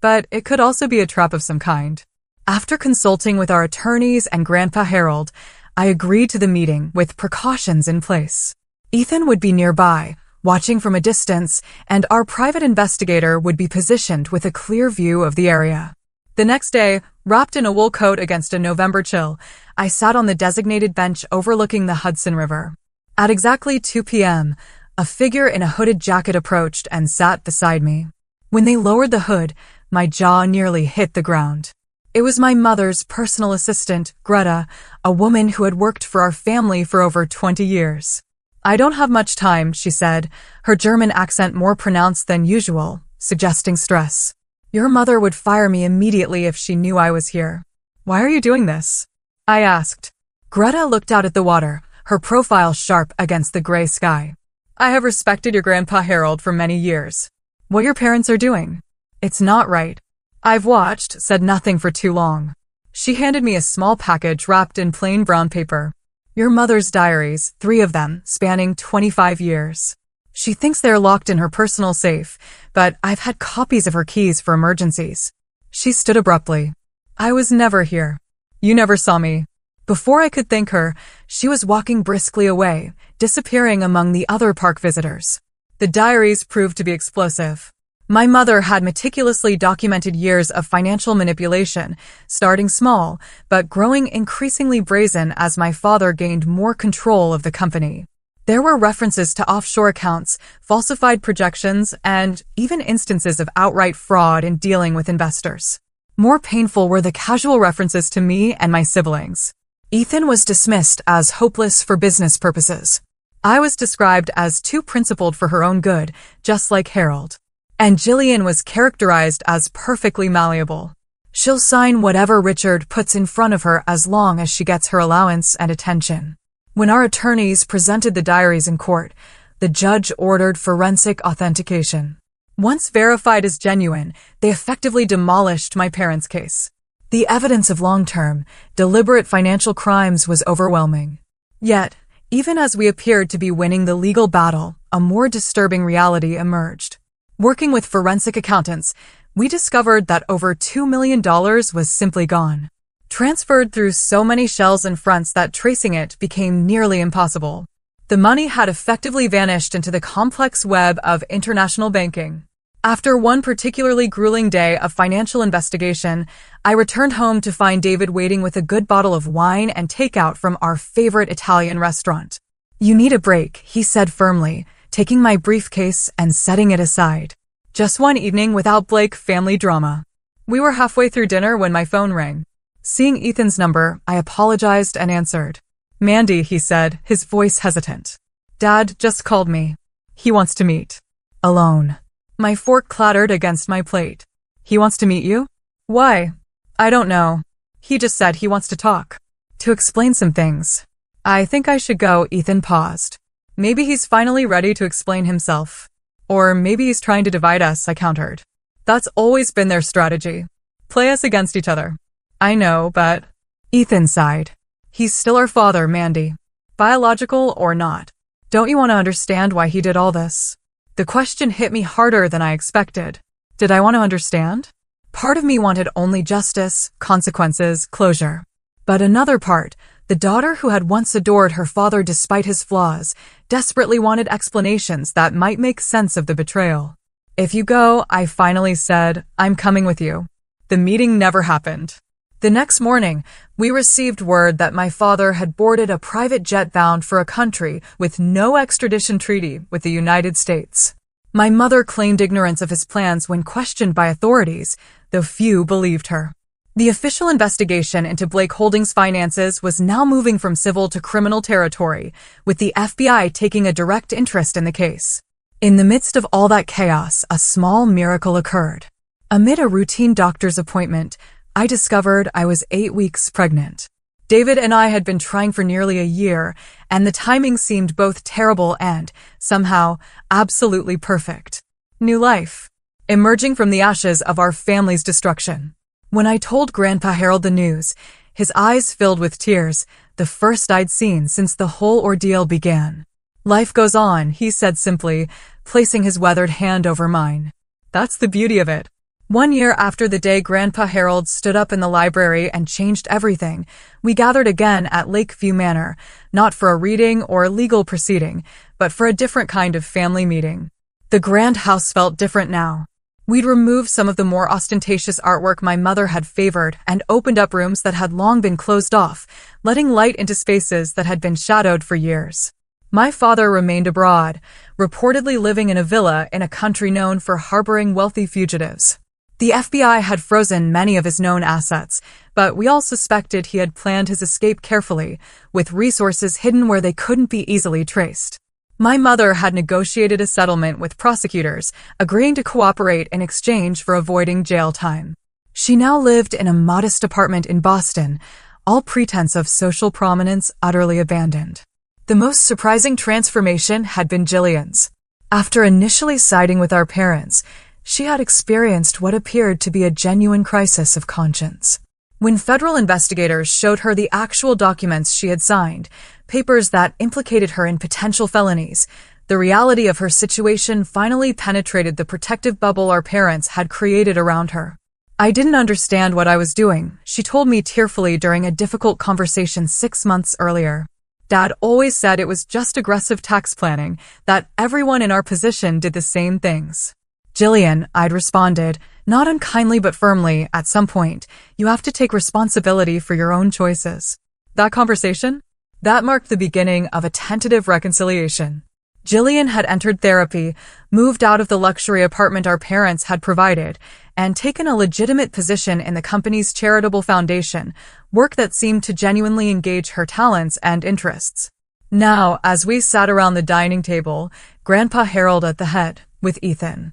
But it could also be a trap of some kind. After consulting with our attorneys and Grandpa Harold, I agreed to the meeting with precautions in place. Ethan would be nearby, watching from a distance, and our private investigator would be positioned with a clear view of the area. The next day, wrapped in a wool coat against a November chill, I sat on the designated bench overlooking the Hudson River. At exactly 2 p.m., a figure in a hooded jacket approached and sat beside me. When they lowered the hood, my jaw nearly hit the ground. It was my mother's personal assistant, Greta, a woman who had worked for our family for over 20 years. "I don't have much time," she said, her German accent more pronounced than usual, suggesting stress. "Your mother would fire me immediately if she knew I was here." "Why are you doing this?" I asked. Greta looked out at the water, her profile sharp against the gray sky. "I have respected your Grandpa Harold for many years. What your parents are doing, it's not right. I've watched, said nothing for too long." She handed me a small package wrapped in plain brown paper. "Your mother's diaries, 3 of them, spanning 25 years. She thinks they're locked in her personal safe, but I've had copies of her keys for emergencies." She stood abruptly. "I was never here. You never saw me." Before I could thank her, she was walking briskly away, disappearing among the other park visitors. The diaries proved to be explosive. My mother had meticulously documented years of financial manipulation, starting small, but growing increasingly brazen as my father gained more control of the company. There were references to offshore accounts, falsified projections, and even instances of outright fraud in dealing with investors. More painful were the casual references to me and my siblings. Ethan was dismissed as hopeless for business purposes. I was described as too principled for her own good, just like Harold. And Jillian was characterized as perfectly malleable. "She'll sign whatever Richard puts in front of her as long as she gets her allowance and attention." When our attorneys presented the diaries in court, the judge ordered forensic authentication. Once verified as genuine, they effectively demolished my parents' case. The evidence of long-term, deliberate financial crimes was overwhelming. Yet, even as we appeared to be winning the legal battle, a more disturbing reality emerged. Working with forensic accountants, we discovered that over $2 million was simply gone. Transferred through so many shells and fronts that tracing it became nearly impossible. The money had effectively vanished into the complex web of international banking. After one particularly grueling day of financial investigation, I returned home to find David waiting with a good bottle of wine and takeout from our favorite Italian restaurant. "You need a break," he said firmly, taking my briefcase and setting it aside. "Just one evening without Blake family drama." We were halfway through dinner when my phone rang. Seeing Ethan's number, I apologized and answered. "Mandy," he said, his voice hesitant. "Dad just called me. He wants to meet. Alone." My fork clattered against my plate. "He wants to meet you? Why?" "I don't know. He just said he wants to talk. To explain some things." "I think I should go," Ethan paused. "Maybe he's finally ready to explain himself. Or maybe he's trying to divide us," I countered. "That's always been their strategy. Play us against each other." "I know, but..." Ethan sighed. "He's still our father, Mandy. Biological or not. Don't you want to understand why he did all this?" The question hit me harder than I expected. Did I want to understand? Part of me wanted only justice, consequences, closure. But another part, the daughter who had once adored her father despite his flaws, desperately wanted explanations that might make sense of the betrayal. "If you go," I finally said, "I'm coming with you." The meeting never happened. The next morning, we received word that my father had boarded a private jet bound for a country with no extradition treaty with the United States. My mother claimed ignorance of his plans when questioned by authorities, though few believed her. The official investigation into Blake Holdings' finances was now moving from civil to criminal territory, with the FBI taking a direct interest in the case. In the midst of all that chaos, a small miracle occurred. Amid a routine doctor's appointment, I discovered I was 8 weeks pregnant. David and I had been trying for nearly a year, and the timing seemed both terrible and, somehow, absolutely perfect. New life, emerging from the ashes of our family's destruction. When I told Grandpa Harold the news, his eyes filled with tears, the first I'd seen since the whole ordeal began. "Life goes on," he said simply, placing his weathered hand over mine. "That's the beauty of it. 1 year after the day Grandpa Harold stood up in the library and changed everything, we gathered again at Lakeview Manor, not for a reading or legal proceeding, but for a different kind of family meeting. The grand house felt different now. We'd removed some of the more ostentatious artwork my mother had favored and opened up rooms that had long been closed off, letting light into spaces that had been shadowed for years. My father remained abroad, reportedly living in a villa in a country known for harboring wealthy fugitives. The FBI had frozen many of his known assets, but we all suspected he had planned his escape carefully, with resources hidden where they couldn't be easily traced. My mother had negotiated a settlement with prosecutors, agreeing to cooperate in exchange for avoiding jail time. She now lived in a modest apartment in Boston, all pretense of social prominence utterly abandoned. The most surprising transformation had been Jillian's. After initially siding with our parents, she had experienced what appeared to be a genuine crisis of conscience. When federal investigators showed her the actual documents she had signed, papers that implicated her in potential felonies, the reality of her situation finally penetrated the protective bubble our parents had created around her. I didn't understand what I was doing, she told me tearfully during a difficult conversation 6 months earlier. Dad always said it was just aggressive tax planning, that everyone in our position did the same things. Jillian, I'd responded, not unkindly but firmly, at some point, you have to take responsibility for your own choices. That conversation? That marked the beginning of a tentative reconciliation. Jillian had entered therapy, moved out of the luxury apartment our parents had provided, and taken a legitimate position in the company's charitable foundation, work that seemed to genuinely engage her talents and interests. Now, as we sat around the dining table, Grandpa Harold at the head, with Ethan,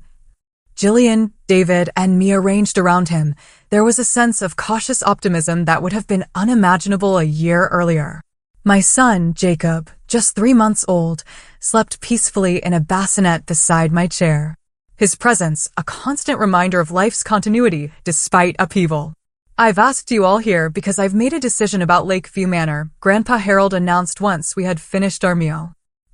Jillian, David, and me arranged around him, there was a sense of cautious optimism that would have been unimaginable a year earlier. My son, Jacob, just 3 months old, slept peacefully in a bassinet beside my chair. His presence, a constant reminder of life's continuity despite upheaval. I've asked you all here because I've made a decision about Lakeview Manor, Grandpa Harold announced once we had finished our meal.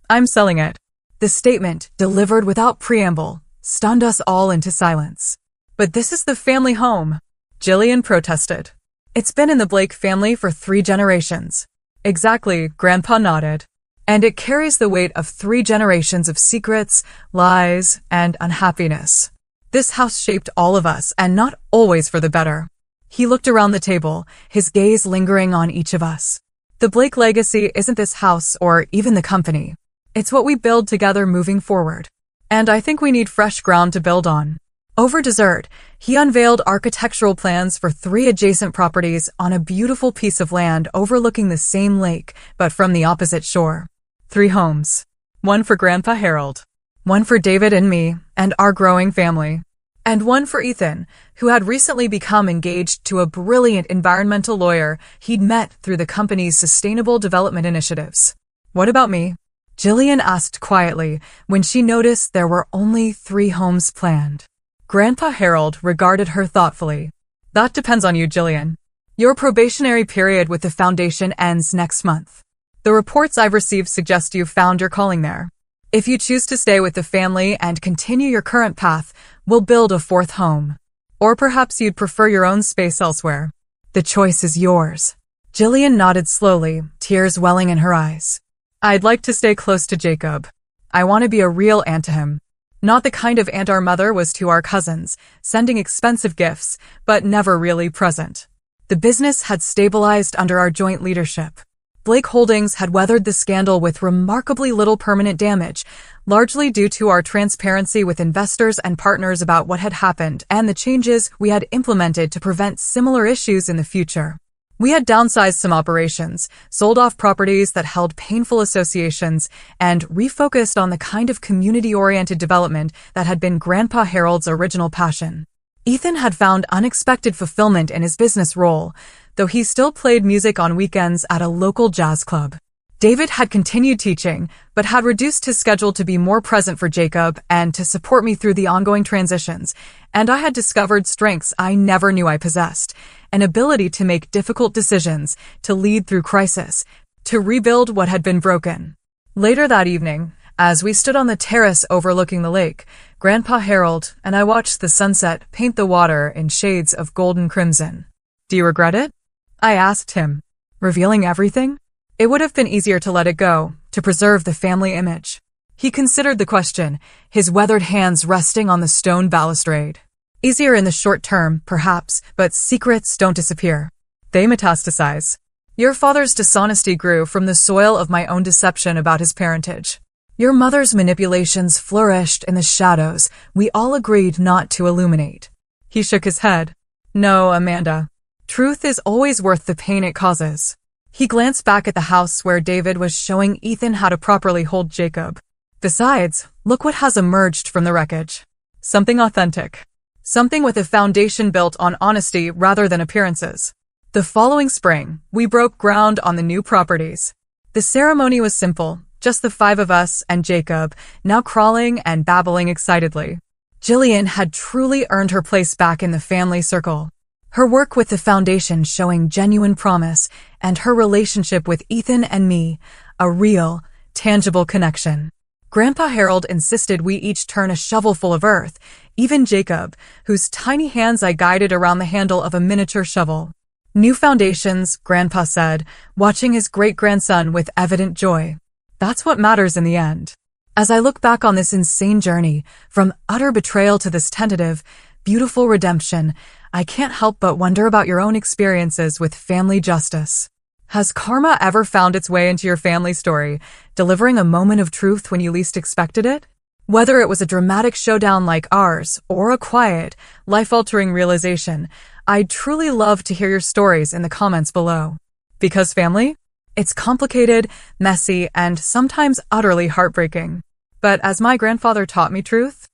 I'm selling it. The statement, delivered without preamble, stunned us all into silence. But this is the family home, Jillian protested. It's been in the Blake family for 3 generations. Exactly, Grandpa nodded. And it carries the weight of 3 generations of secrets, lies, and unhappiness. This house shaped all of us, and not always for the better. He looked around the table, his gaze lingering on each of us. The Blake legacy isn't this house or even the company. It's what we build together moving forward. And I think we need fresh ground to build on. Over dessert, he unveiled architectural plans for 3 adjacent properties on a beautiful piece of land overlooking the same lake, but from the opposite shore. 3 homes. 1 for Grandpa Harold, 1 for David and me, and our growing family, and 1 for Ethan, who had recently become engaged to a brilliant environmental lawyer he'd met through the company's sustainable development initiatives. What about me? Jillian asked quietly when she noticed there were only 3 homes planned. Grandpa Harold regarded her thoughtfully. That depends on you, Jillian. Your probationary period with the foundation ends next month. The reports I've received suggest you've found your calling there. If you choose to stay with the family and continue your current path, we'll build a 4th home. Or perhaps you'd prefer your own space elsewhere. The choice is yours. Jillian nodded slowly, tears welling in her eyes. I'd like to stay close to Jacob. I want to be a real aunt to him. Not the kind of aunt our mother was to our cousins, sending expensive gifts, but never really present. The business had stabilized under our joint leadership. Blake Holdings had weathered the scandal with remarkably little permanent damage, largely due to our transparency with investors and partners about what had happened and the changes we had implemented to prevent similar issues in the future. We had downsized some operations, sold off properties that held painful associations, and refocused on the kind of community-oriented development that had been Grandpa Harold's original passion. Ethan had found unexpected fulfillment in his business role, though he still played music on weekends at a local jazz club. David had continued teaching, but had reduced his schedule to be more present for Jacob and to support me through the ongoing transitions, and I had discovered strengths I never knew I possessed, an ability to make difficult decisions, to lead through crisis, to rebuild what had been broken. Later that evening, As we stood on the terrace overlooking the lake, Grandpa Harold and I watched the sunset paint the water in shades of golden crimson. Do you regret it? I asked him, revealing everything. It would have been easier to let it go, to preserve the family image. He considered the question, his weathered hands resting on the stone balustrade. Easier in the short term, perhaps, but secrets don't disappear. They metastasize. Your father's dishonesty grew from the soil of my own deception about his parentage. Your mother's manipulations flourished in the shadows we all agreed not to illuminate. He shook his head. No, Amanda. Truth is always worth the pain it causes. He glanced back at the house where David was showing Ethan how to properly hold Jacob. Besides, look what has emerged from the wreckage. Something authentic. Something with a foundation built on honesty rather than appearances. The following spring, we broke ground on the new properties. The ceremony was simple, just the 5 of us and Jacob, now crawling and babbling excitedly. Jillian had truly earned her place back in the family circle. Her work with the foundation showing genuine promise, and her relationship with Ethan and me, a real, tangible connection. Grandpa Harold insisted we each turn a shovelful of earth, even Jacob, whose tiny hands I guided around the handle of a miniature shovel. New foundations, Grandpa said, watching his great-grandson with evident joy. That's what matters in the end. As I look back on this insane journey, from utter betrayal to this tentative, beautiful redemption, I can't help but wonder about your own experiences with family justice. Has karma ever found its way into your family story, delivering a moment of truth when you least expected it? Whether it was a dramatic showdown like ours, or a quiet, life-altering realization, I'd truly love to hear your stories in the comments below. Because family? It's complicated, messy, and sometimes utterly heartbreaking. But as my grandfather taught me truth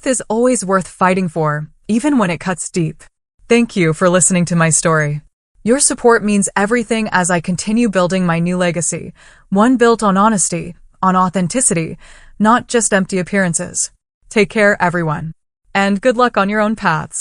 is always worth fighting for, even when it cuts deep. Thank you for listening to my story. Your support means everything as I continue building my new legacy, one built on honesty, on authenticity, not just empty appearances. Take care, everyone. And good luck on your own paths.